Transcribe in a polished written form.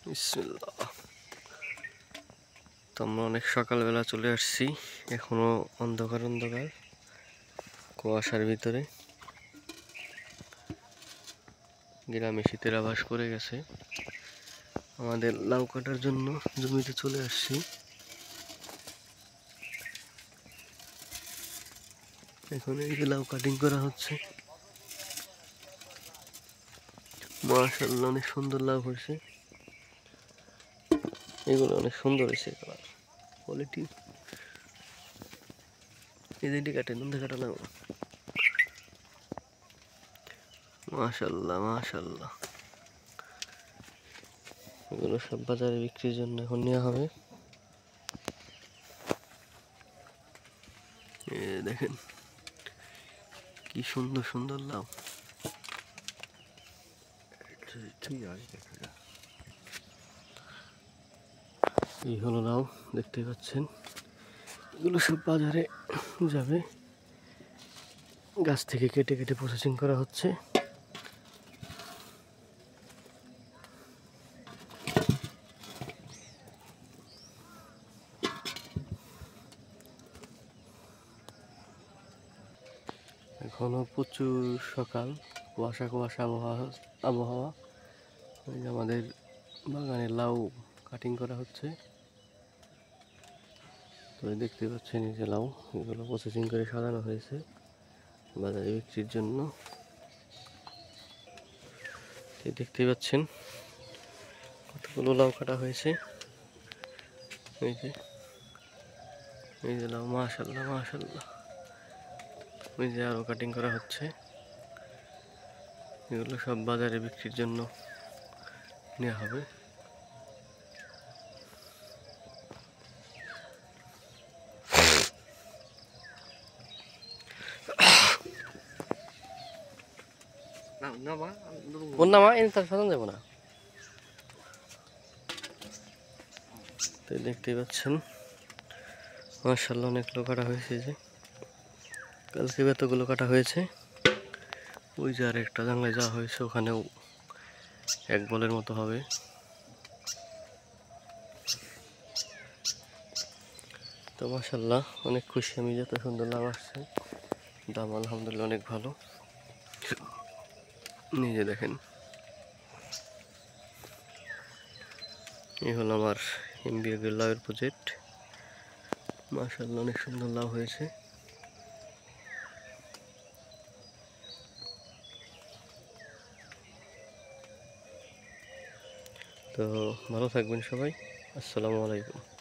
বিসমিল্লাহ। তো আমরা অনেক সকালবেলা চলে আসছি, এখনো অন্ধকার অন্ধকার কুয়াশার ভিতরে। গ্রামে শীতের আভাস করে গেছে। আমাদের লাউ কাটার জন্য জমিতে চলে আসছি। এখন এই যে লাউ কাটিং করা হচ্ছে। মাশাআল্লাহ, অনেক সুন্দর লাউ হয়েছে। এগুলো অনেক সুন্দর হয়েছে, কালার কোয়ালিটি। এদিকে কাটেন, অন্ধে কাটা লাউ। মাশাআল্লাহ মাশাআল্লাহ। এগুলো সব বাজারে বিক্রির জন্য এখন নেওয়া হবে। দেখেন কি সুন্দর সুন্দর লাউ। এই হলো লাউ, দেখতে পাচ্ছেন। এগুলো সব বাজারে যাবে, গাছ থেকে কেটে কেটে প্রসেসিং করা হচ্ছে। এখনো প্রচুর সকাল, কুয়াশা কুয়াশা আবহাওয়া। এই যে আমাদের বাগানে লাউ কাটিং করা হচ্ছে। তো দেখতে পাচ্ছেন এই যে লাউ, এগুলো প্রসেসিং করে সাজানো হয়েছে বাজারে বিক্রির জন্য। দেখতে পাচ্ছেন কতগুলো লাউ কাটা হয়েছে। এই যে লাউ, মাশাআল্লাহ মাশাআল্লাহ। ওই যে আরো কাটিং করা হচ্ছে। এগুলো সব বাজারে বিক্রির জন্য নেওয়া হবে। দেখতে পাচ্ছেন মাশাআল্লাহ, অনেকগুলো কাটা হয়েছে। যে কালকে এতগুলো কাটা হয়েছে। ওই যে আর একটা জানলায় যাওয়া হয়েছে, ওখানেও এক বলের মতো হবে। তো মাশাআল্লাহ, অনেক খুশি আমি, যত সুন্দর লাভ আসছে। দাম আলহামদুলিল্লাহ অনেক ভালো। নিজে দেখেন, এই হলো আমার এমবিএ লাউয়ের প্রজেক্ট। মাশাআল্লাহ, অনেক সুন্দর লাভ হয়েছে। তো ভালো থাকবেন সবাই। আসসালামু আলাইকুম।